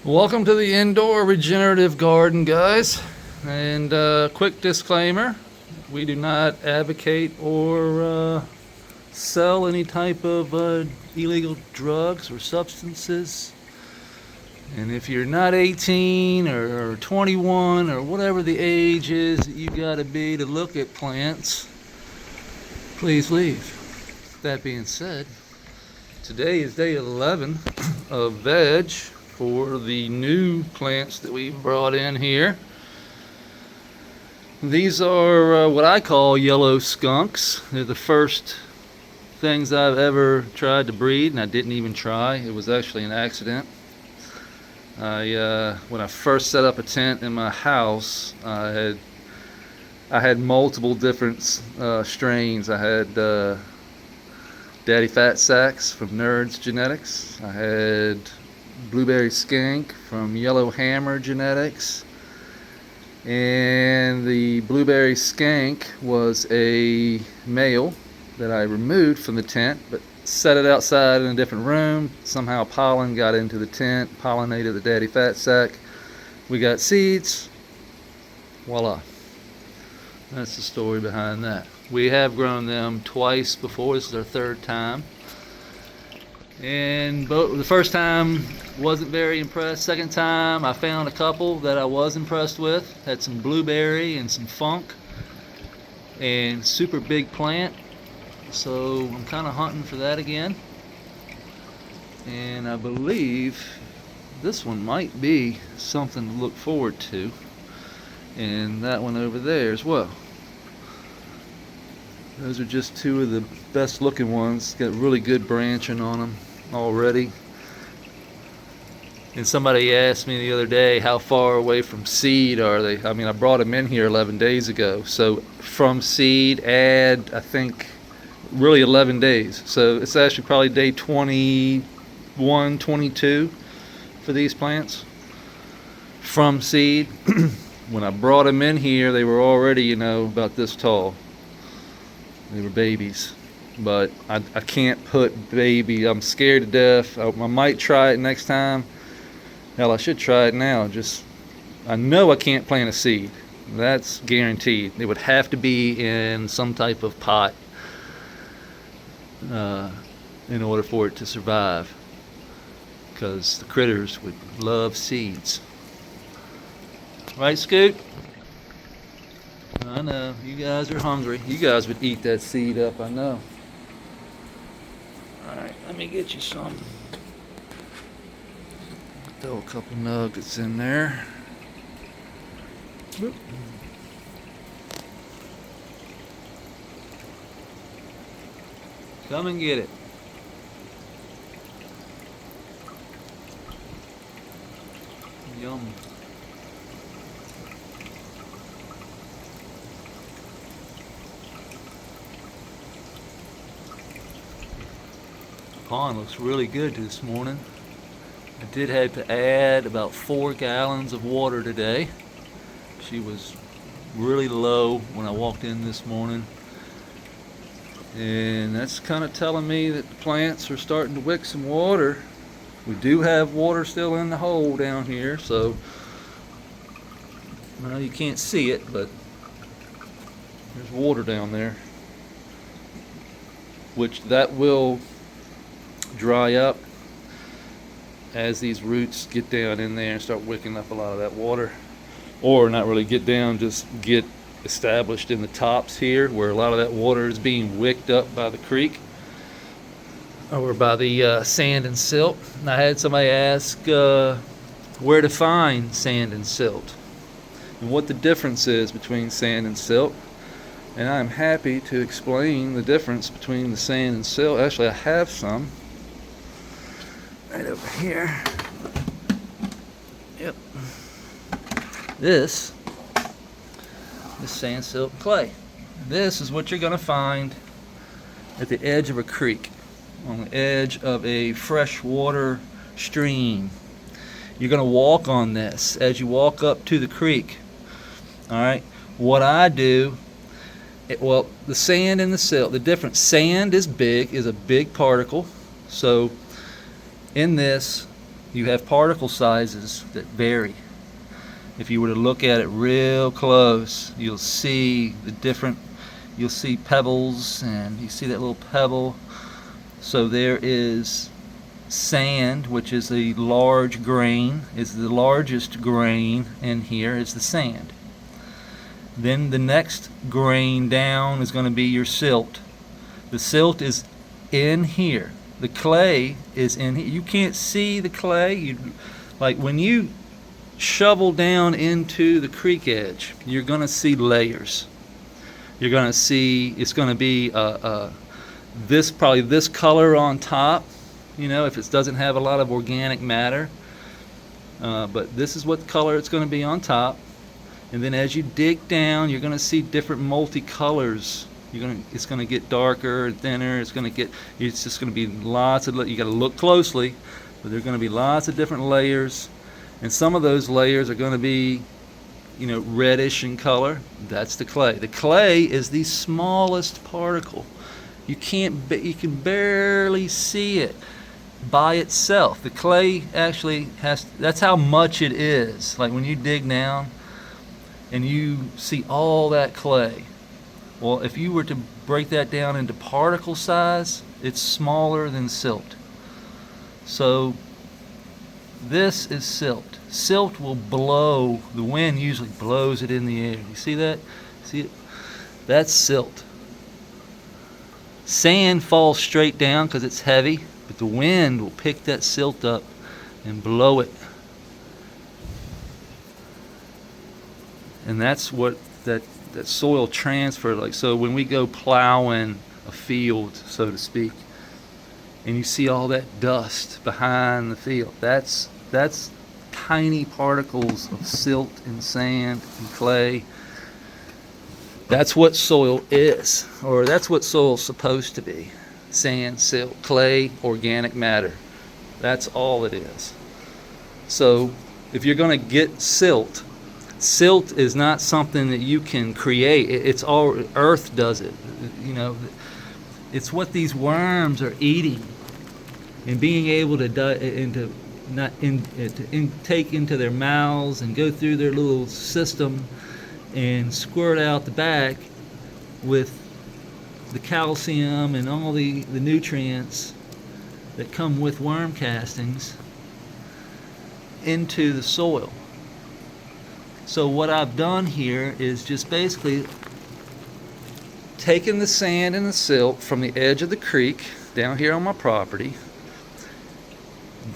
Welcome to the indoor regenerative garden, guys. And quick disclaimer, we do not advocate or sell any type of illegal drugs or substances. And if you're not 18 or 21 or whatever the age is that you gotta be to look at plants, please leave. That being said, today is day 11 of veg for the new plants that we've brought in here. These are what I call yellow skunks. They're the first things I've ever tried to breed, and I didn't even try. It was actually an accident. When I first set up a tent in my house, I had multiple different strains. I had Daddy Fat Sacks from Nerds Genetics. I had Blueberry Skink from Yellow Hammer Genetics, and the Blueberry Skink was a male that I removed from the tent but set it outside in a different room. Somehow pollen got into the tent, pollinated the Daddy Fat Sack. We got seeds. Voila. That's the story behind that. We have grown them twice before. This is our third time. And the first time wasn't very impressed. Second time I found a couple that I was impressed with. Had some blueberry and some funk and super big plant. So I'm kind of hunting for that again. And I believe this one might be something to look forward to. And that one over there as well. Those are just two of the best looking ones. Got really good branching on them already. And somebody asked me the other day, how far away from seed are they? I mean, I brought them in here 11 days ago. So from seed, add, I think, really 11 days. So it's actually probably day 21, 22 for these plants. From seed. When I brought them in here, they were already, about this tall. They were babies. But I can't put baby. I'm scared to death. I might try it next time. Hell, I should try it now. I know I can't plant a seed. That's guaranteed. It would have to be in some type of pot in order for it to survive. Because the critters would love seeds. Right, Scoot? I know. You guys are hungry. You guys would eat that seed up, I know. Alright, let me get you some. Throw a couple nuggets in there. Boop. Come and get it. Yum. The pond looks really good this morning. I did have to add about 4 gallons of water today. She was really low when I walked in this morning. And that's kind of telling me that the plants are starting to wick some water. We do have water still in the hole down here, so well, you can't see it, but there's water down there, which that will dry up as these roots get down in there and start wicking up a lot of that water. Or not really get down, just get established in the tops here where a lot of that water is being wicked up by the creek or by the sand and silt. And I had somebody ask where to find sand and silt and what the difference is between sand and silt. And I'm happy to explain the difference between the sand and silt. Actually, I have some right over here. Yep. This is sand, silt, and clay. This is what you're going to find at the edge of a creek, on the edge of a freshwater stream. You're going to walk on this as you walk up to the creek. Alright, what I do, the sand and the silt, the difference, sand is a big particle. So in this, you have particle sizes that vary. If you were to look at it real close, you'll see the different, you'll see pebbles, and you see that little pebble. So there is sand, which is a large grain, is the largest grain in here is the sand. Then the next grain down is going to be your silt. The silt is in here. The clay is in here. You can't see the clay. Like when you shovel down into the creek edge, you're going to see layers. You're going to see, it's going to be probably this color on top, you know, if it doesn't have a lot of organic matter. But this is what color it's going to be on top. And then as you dig down, you're going to see different multicolors. It's going to get darker and thinner. It's just going to be lots of, you got to look closely, but there are going to be lots of different layers. And some of those layers are going to be, you know, reddish in color. That's the clay. The clay is the smallest particle. You can barely see it by itself. The clay actually that's how much it is. Like when you dig down and you see all that clay. Well, if you were to break that down into particle size, it's smaller than silt. So this is silt. Silt will blow, the wind usually blows it in the air. You see that? See it? That's silt. Sand falls straight down because it's heavy, but the wind will pick that silt up and blow it. And that's what that soil transfer, like, so when we go plowing a field, so to speak, and you see all that dust behind the field, that's tiny particles of silt and sand and clay. That's what soil is, or that's what soil's supposed to be. Sand, silt, clay, organic matter. That's all it is. So if you're going to get silt is not something that you can create. It's all earth does it. You know, it's what these worms are eating and being able to take into their mouths and go through their little system and squirt out the back with the calcium and all the nutrients that come with worm castings into the soil. So what I've done here is just basically taken the sand and the silt from the edge of the creek down here on my property.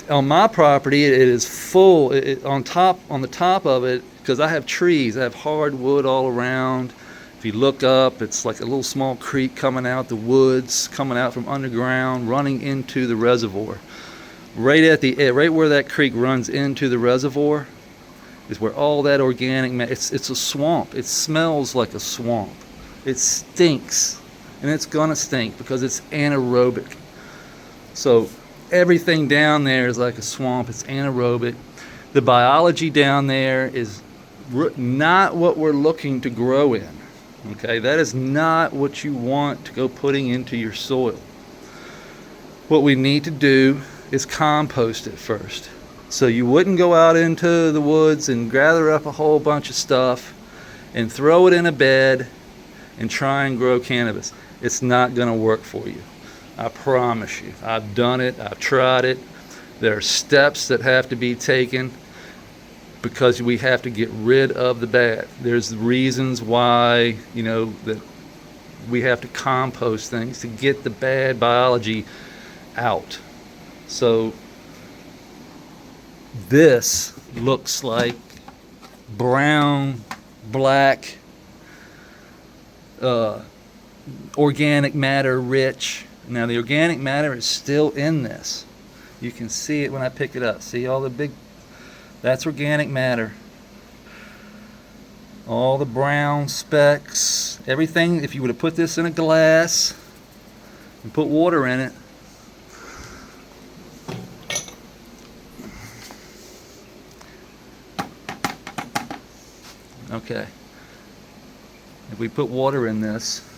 On my property, it is full. On the top of it, because I have trees, I have hardwood all around. If you look up, it's like a little small creek coming out the woods, coming out from underground, running into the reservoir. Right where that creek runs into the reservoir is where all that organic matter. It's a swamp. It smells like a swamp. It stinks, and it's gonna stink because it's anaerobic. So everything down there is like a swamp. It's anaerobic. The biology down there is not what we're looking to grow in. Okay, that is not what you want to go putting into your soil. What we need to do is compost it first. So you wouldn't go out into the woods and gather up a whole bunch of stuff and throw it in a bed and try and grow cannabis. It's not going to work for you. I promise you. I've done it. I've tried it. There are steps that have to be taken because we have to get rid of the bad. There's reasons why, you know, that we have to compost things to get the bad biology out. So this looks like brown, black, organic matter rich. Now the organic matter is still in this. You can see it when I pick it up. See all the big, that's organic matter. All the brown specks, everything. If you were to put this in a glass and put water in it, okay. If we put water in this,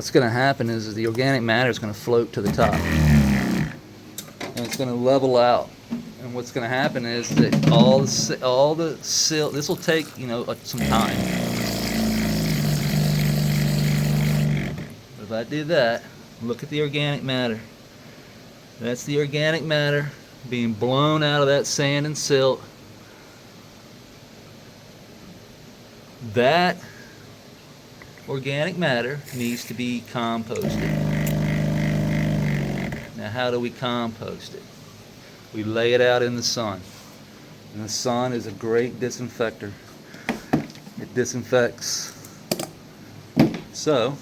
what's going to happen is the organic matter is going to float to the top, and it's going to level out. And what's going to happen is that all the silt. This will take some time. But if I do that, look at the organic matter. That's the organic matter being blown out of that sand and silt. That organic matter needs to be composted. Now, how do we compost it? We lay it out in the sun. And the sun is a great disinfector. It disinfects. So,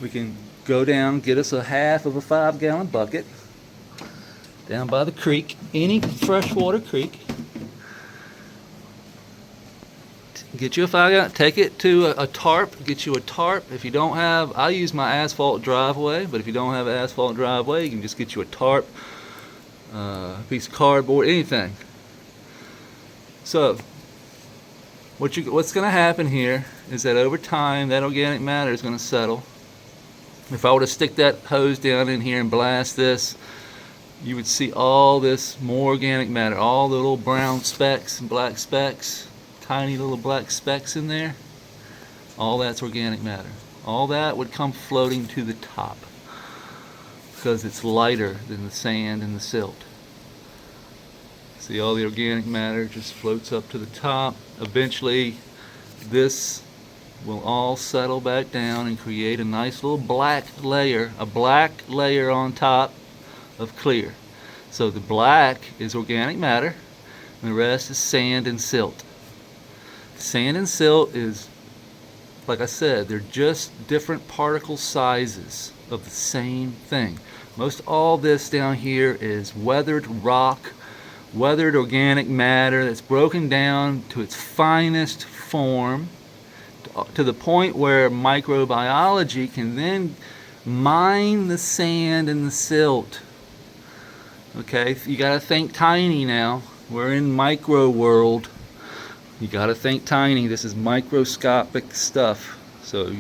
we can go down, get us a half of a 5-gallon bucket down by the creek, any freshwater creek. Get you a 5-gallon, take it to a tarp, get you a tarp. If you don't have, I use my asphalt driveway, but if you don't have an asphalt driveway, you can just get you a tarp, a piece of cardboard, anything. So, what's going to happen here is that over time, that organic matter is going to settle. If I were to stick that hose down in here and blast this, you would see all this more organic matter, all the little brown specks and black specks, tiny little black specks in there. All that's organic matter. All that would come floating to the top because it's lighter than the sand and the silt. See, all the organic matter just floats up to the top. Eventually, this will all settle back down and create a nice little black layer, a black layer on top of clear. So the black is organic matter, and the rest is sand and silt. Sand and silt is, like I said, they're just different particle sizes of the same thing. Most all this down here is weathered rock, weathered organic matter that's broken down to its finest form, to the point where microbiology can then mine the sand and the silt. Okay, you got to think tiny now. We're in micro world. You got to think tiny. This is microscopic stuff. So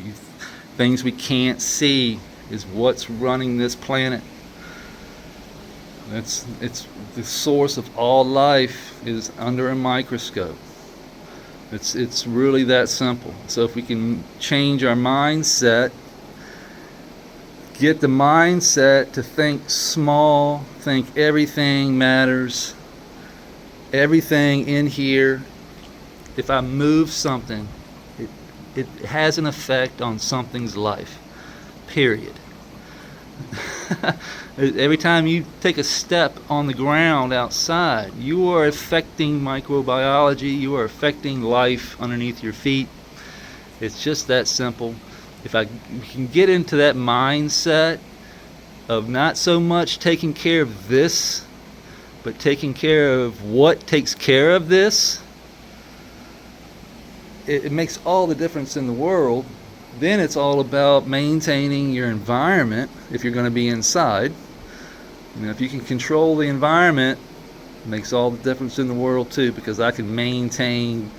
things we can't see is what's running this planet. It's the source of all life is under a microscope. It's really that simple. So if we can change our mindset, get the mindset to think small, think everything matters, everything in here. If I move something, it has an effect on something's life, period. Every time you take a step on the ground outside, you are affecting microbiology, you are affecting life underneath your feet. It's just that simple. If I can get into that mindset of not so much taking care of this, but taking care of what takes care of this, it makes all the difference in the world. Then it's all about maintaining your environment if you're going to be inside. If you can control the environment, it makes all the difference in the world too, because I can maintain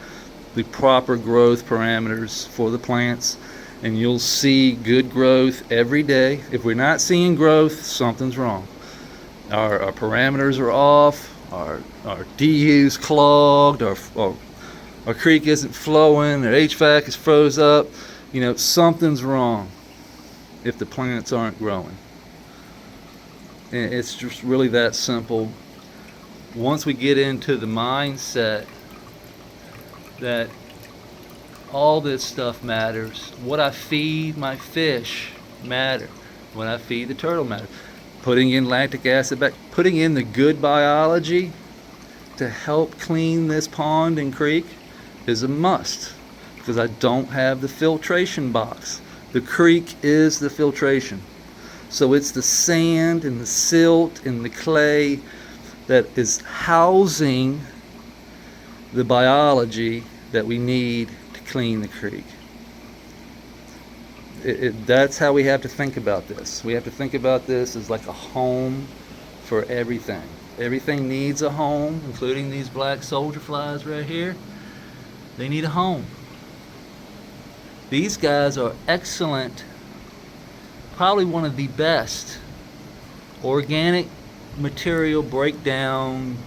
the proper growth parameters for the plants, and you'll see good growth every day. If we're not seeing growth, something's wrong. Our parameters are off, our DU's clogged, our creek isn't flowing, our HVAC is froze up. Something's wrong if the plants aren't growing. And it's just really that simple. Once we get into the mindset that all this stuff matters, what I feed my fish matter, what I feed the turtle matter, putting in lactic acid back, putting in the good biology to help clean this pond and creek is a must. Because I don't have the filtration box. The creek is the filtration. So it's the sand and the silt and the clay that is housing the biology that we need to clean the creek. That's how we have to think about this. We have to think about this as like a home for everything. Everything needs a home, including these black soldier flies right here. They need a home. These guys are excellent, probably one of the best organic material breakdown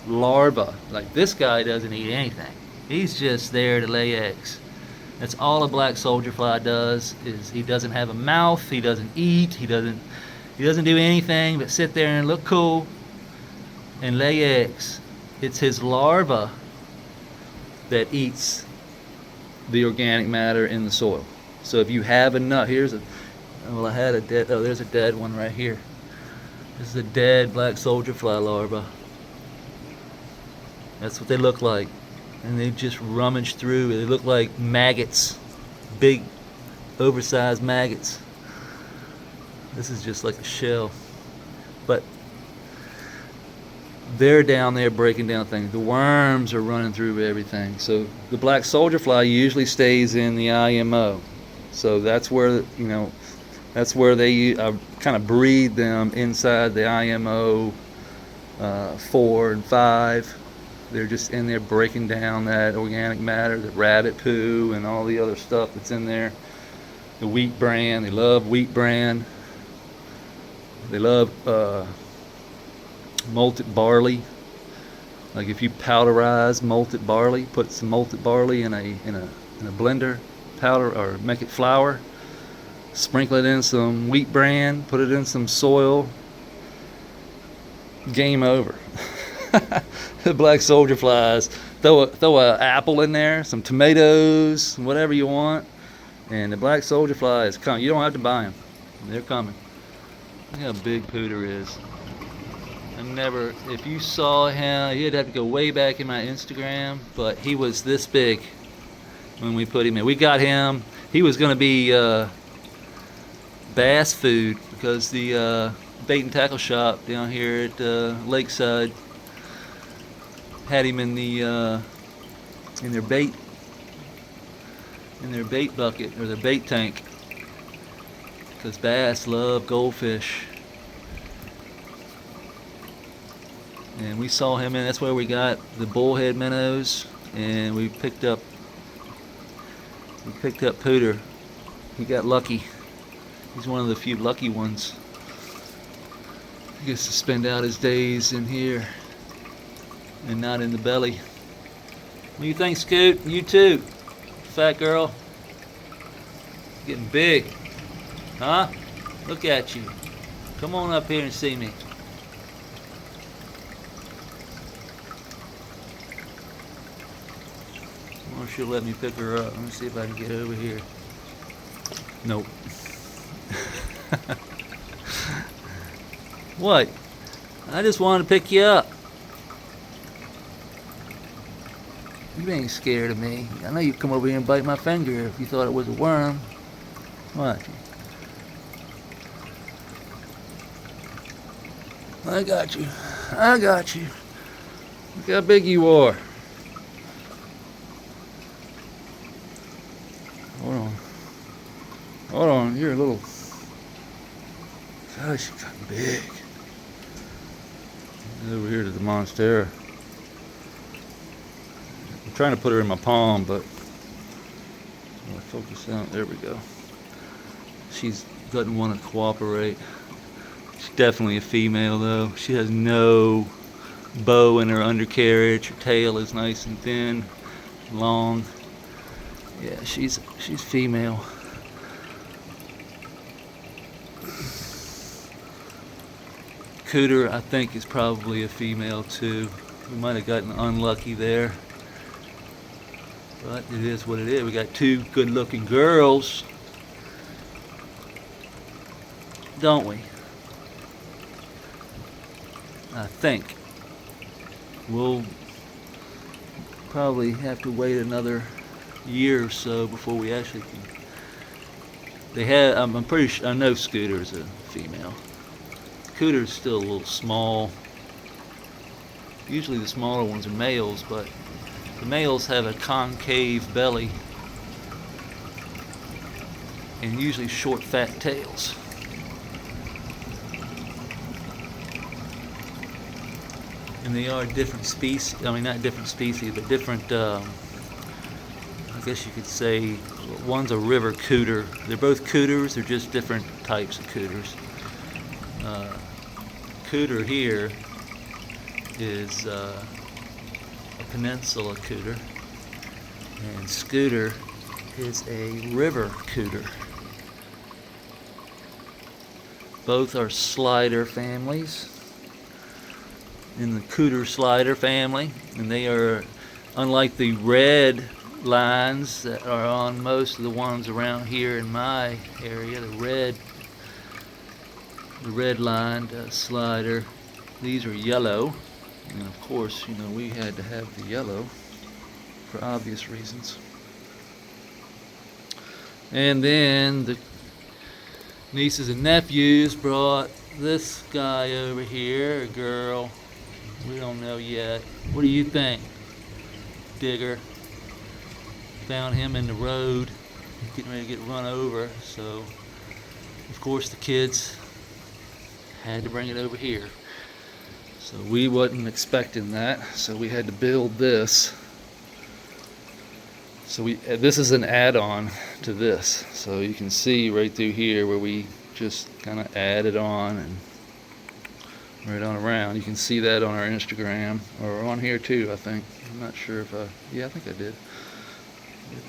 larvae. Like, this guy doesn't eat anything. He's just there to lay eggs. That's all a black soldier fly does. Is he doesn't have a mouth, he doesn't eat, he doesn't do anything but sit there and look cool and lay eggs. It's his larva that eats the organic matter in the soil. So if you have enough, here's a, well, I had a dead, oh, there's a dead one right here. This is a dead black soldier fly larva. That's what they look like. And they just rummage through. They look like maggots. Big, oversized maggots. This is just like a shell. But they're down there breaking down things. The worms are running through everything. So the black soldier fly usually stays in the IMO. So that's where, that's where they kind of breed them inside the IMO 4 and 5. They're just in there breaking down that organic matter, the rabbit poo and all the other stuff that's in there. The wheat bran, they love wheat bran. They love malted barley. Like, if you powderize malted barley, put some malted barley in a blender, powder, or make it flour, sprinkle it in some wheat bran, put it in some soil, game over. The black soldier flies, throw a apple in there, some tomatoes, whatever you want, and the black soldier fly is coming. You don't have to buy them, they're coming. Look how big Pooter is. If you saw him, you'd have to go way back in my Instagram, but he was this big when we put him in. We got him, he was going to be bass food, because the bait and tackle shop down here at Lakeside had him in their bait bucket, or their bait tank, because bass love goldfish. And we saw him in, that's where we got the bullhead minnows, and we picked up Pooter. He got lucky. He's one of the few lucky ones. He gets to spend out his days in here and not in the belly. What do you think, Scoot? You too, fat girl. Getting big, huh? Look at you. Come on up here and see me. I wonder if she'll let me pick her up. Let me see if I can get over here. Nope. What? I just wanted to pick you up. You ain't scared of me. I know you'd come over here and bite my finger if you thought it was a worm. What? I got you. I got you. Look how big you are. Hold on. Hold on. You're a little... Gosh, you got big. Over here to the Monstera. I'm trying to put her in my palm, but I'll focus out. There we go. She doesn't want to cooperate. She's definitely a female, though. She has no bow in her undercarriage. Her tail is nice and thin, long. Yeah, she's female. Cooter, I think, is probably a female too. We might have gotten unlucky there, but it is what it is. We got two good-looking girls, don't we? I think. We'll probably have to wait another year or so before we actually can. They have. I'm pretty sure. I know Scooter's a female. Cooter's still a little small. Usually the smaller ones are males, but the males have a concave belly and usually short, fat tails. And they are different species. I mean, not different species, but different I guess you could say one's a river cooter. They're both cooters, they're just different types of cooters. Cooter here is a peninsula cooter, and scooter is a river cooter. Both are slider families in the cooter slider family, and they are, unlike the red lines that are on most of the ones around here in my area, the red lined slider, these are yellow, and of course, you know, we had to have the yellow for obvious reasons. And then the nieces and nephews brought this guy over here, a girl, we don't know yet. What do you think, Digger? Found him in the road, getting ready to get run over, so of course the kids had to bring it over here. So we wasn't expecting that, so we had to build this. So this is an add-on to this, so you can see right through here where we just kind of added on and right on around. You can see that on our Instagram, or on here too, I think. I'm not sure if yeah, I think I did.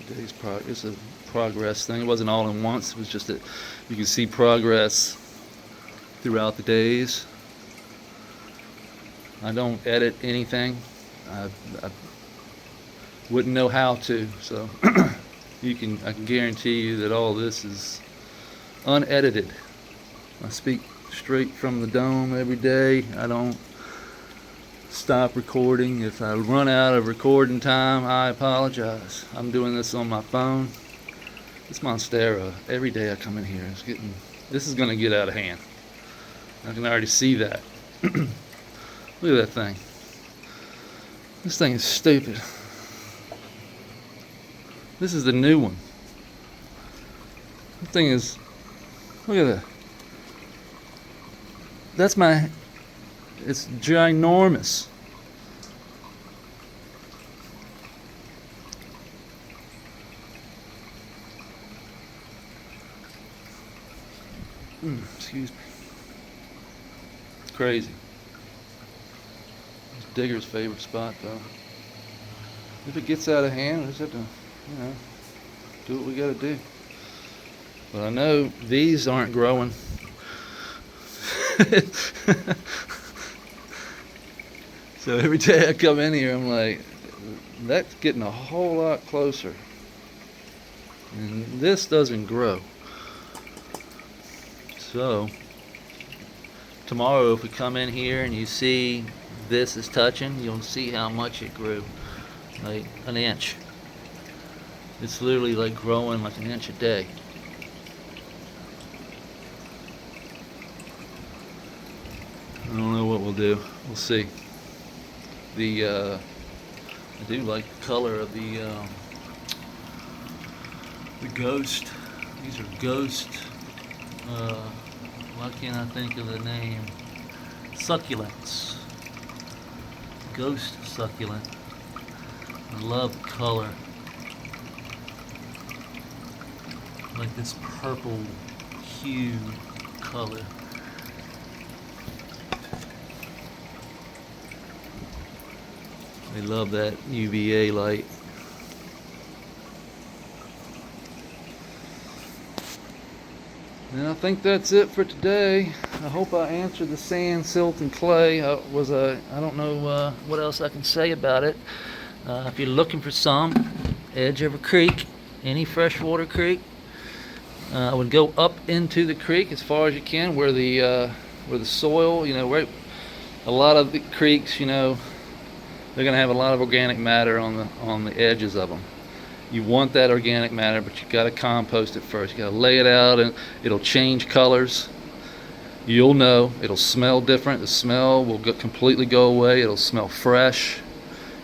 It's a progress thing. It wasn't all in once, it was just that you can see progress throughout the days. I don't edit anything. I wouldn't know how to, so I can guarantee you that all this is unedited. I speak straight from the dome every day. I don't stop recording. If I run out of recording time, I apologize. I'm doing this on my phone. This Monstera, every day I come in here, this is going to get out of hand. I can already see that. Look at that thing. This thing is stupid. This is the new one. That thing is, look at that. It's ginormous. Excuse me. It's crazy. It's Digger's favorite spot, though. If it gets out of hand, we just have to, you know, do what we gotta do. But I know these aren't growing. So every day I come in here, I'm like, that's getting a whole lot closer. And this doesn't grow. So tomorrow, if we come in here and you see this is touching, you'll see how much it grew. Like an inch. It's literally like growing like an inch a day. I don't know what we'll do. We'll see. I do like the color of the ghost. These are ghost. Why can't I think of the name? Succulents. Ghost succulent. I love the color. Like this purple hue color. They love that UVA light. And I think that's it for today. I hope I answered the sand, silt, and clay. I don't know what else I can say about it. If you're looking for some, edge of a creek, any freshwater creek, I would go up into the creek as far as you can, where the soil, you know, right. A lot of the creeks, you know, they're going to have a lot of organic matter on the edges of them. You want that organic matter, but you got to compost it first. You got to lay it out, and it'll change colors. You'll know. It'll smell different. The smell will completely go away. It'll smell fresh.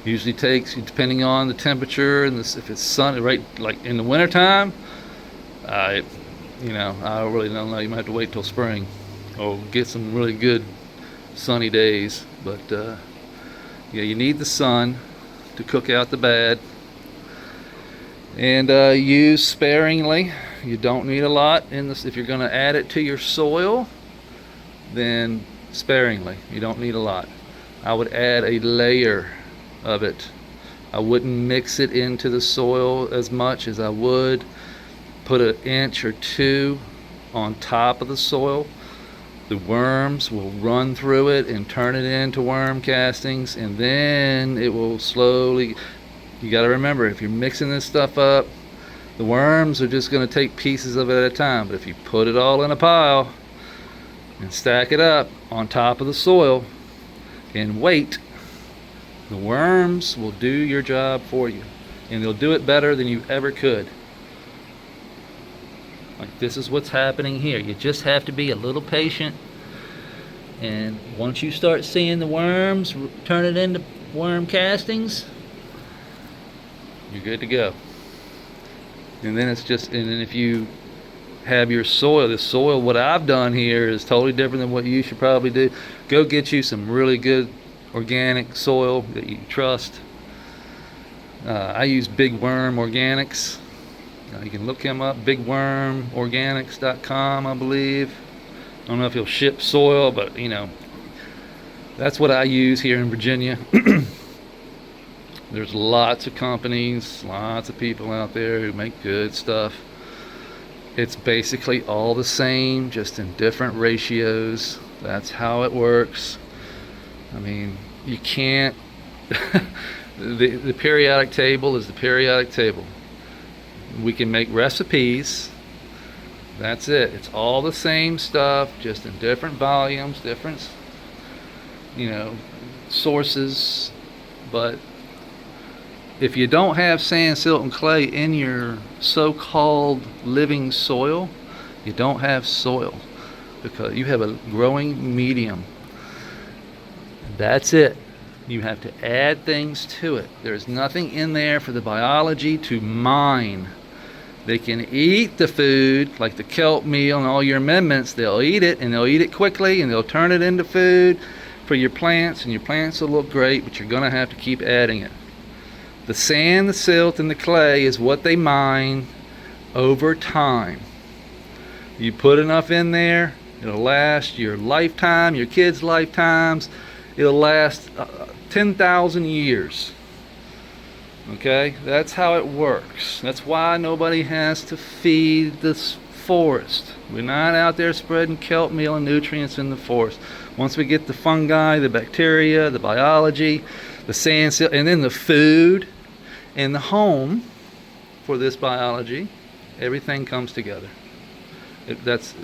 Usually takes, depending on the temperature and if it's sunny, right, like in the wintertime, you know, I really don't know. You might have to wait till spring or get some really good sunny days. But yeah, you need the sun to cook out the bad. And use sparingly. You don't need a lot in this. If you're going to add it to your soil, then sparingly. You don't need a lot. I would add a layer of it. I wouldn't mix it into the soil as much as I would put an inch or two on top of the soil. The worms will run through it and turn it into worm castings, and then it will slowly. You got to remember, if you're mixing this stuff up, the worms are just going to take pieces of it at a time. But if you put it all in a pile and stack it up on top of the soil and wait, the worms will do your job for you, and they'll do it better than you ever could. Like, this is what's happening here. You just have to be a little patient, and once you start seeing the worms turn it into worm castings, you're good to go. And then it's just, and then if you have your soil, the soil, what I've done here is totally different than what you should probably do. Go get you some really good organic soil that you trust. I use Big Worm Organics. You can look him up, bigwormorganics.com, I believe. I don't know if he'll ship soil, but you know, that's what I use here in Virginia. There's lots of companies, lots of people out there who make good stuff. It's basically all the same, just in different ratios. That's how it works. I mean, you can't. The periodic table is the periodic table. We can make recipes. That's it. It's all the same stuff, just in different volumes, different, you know, sources. But if you don't have sand, silt, and clay in your so-called living soil, you don't have soil, because you have a growing medium. That's it. You have to add things to it. There's nothing in there for the biology to mine. They can eat the food, like the kelp meal and all your amendments. They'll eat it, and they'll eat it quickly, and they'll turn it into food for your plants, and your plants will look great, but you're going to have to keep adding it. The sand, the silt, and the clay is what they mine over time. You put enough in there, it'll last your lifetime, your kids' lifetimes. It'll last 10,000 years. Okay, that's how it works. That's why nobody has to feed this forest. We're not out there spreading kelp meal and nutrients in the forest. Once we get the fungi, the bacteria, the biology, the sand, silt, and then the food and the home for this biology, everything comes together. That's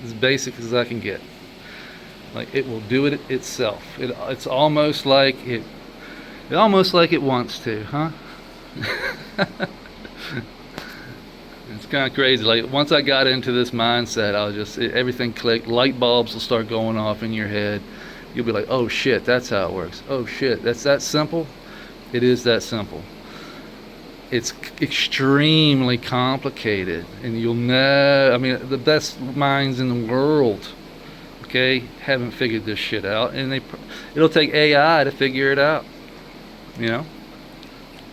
as basic as I can get. Like, it will do it itself. It's almost like it wants to, huh? It's kind of crazy. Like, once I got into this mindset, everything clicked. Light bulbs will start going off in your head. You'll be like, oh shit, that's how it works. Oh shit, that's that simple? It is that simple. It's extremely complicated, and you'll know, I mean, the best minds in the world, okay, haven't figured this shit out, and it'll take AI to figure it out, you know?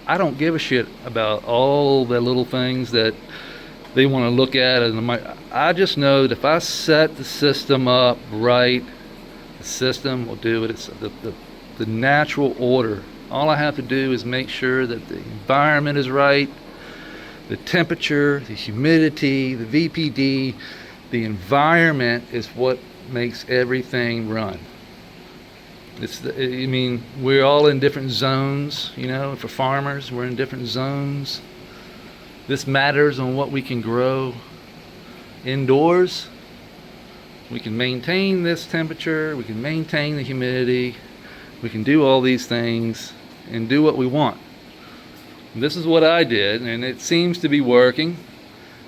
I don't give a shit about all the little things that they want to look at. I just know that if I set the system up right, the system will do it. It's the natural order. All I have to do is make sure that the environment is right, the temperature, the humidity, the VPD, the environment is what makes everything run. I mean, we're all in different zones, you know. For farmers, we're in different zones. This matters on what we can grow indoors. We can maintain this temperature, we can maintain the humidity, we can do all these things and do what we want. And this is what I did, and it seems to be working.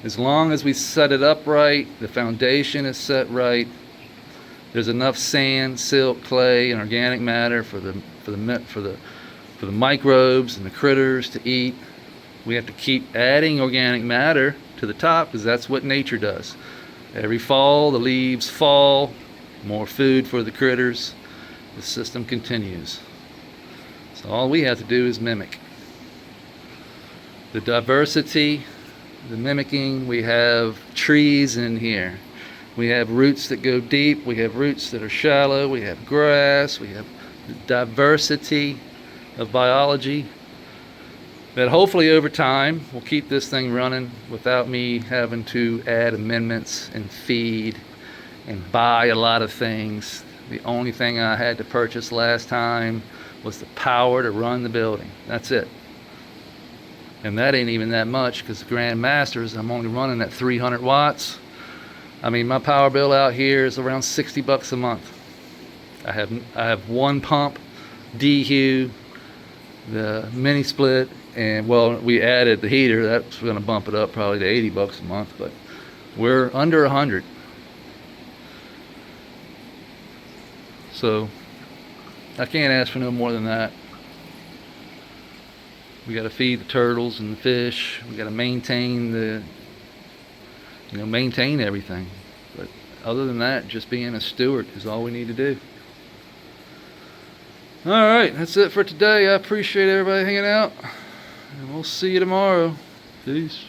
As long as we set it up right, the foundation is set right, there's enough sand, silt, clay, and organic matter for the microbes and the critters to eat. We have to keep adding organic matter to the top, because that's what nature does. Every fall, the leaves fall, more food for the critters. The system continues. So all we have to do is mimic. The diversity, the mimicking, we have trees in here. We have roots that go deep, we have roots that are shallow, we have grass, we have the diversity of biology that hopefully over time will keep this thing running without me having to add amendments and feed and buy a lot of things. The only thing I had to purchase last time was the power to run the building. That's it. And that ain't even that much, because the Grand Masters, I'm only running at 300 watts. I mean, my power bill out here is around 60 bucks a month. I have one pump, DHU, the mini split, and well, we added the heater. That's going to bump it up probably to 80 bucks a month, but we're under 100. So I can't ask for no more than that. We got to feed the turtles and the fish. We got to maintain maintain everything. But other than that, just being a steward is all we need to do. All right, that's it for today. I appreciate everybody hanging out, and we'll see you tomorrow. Peace.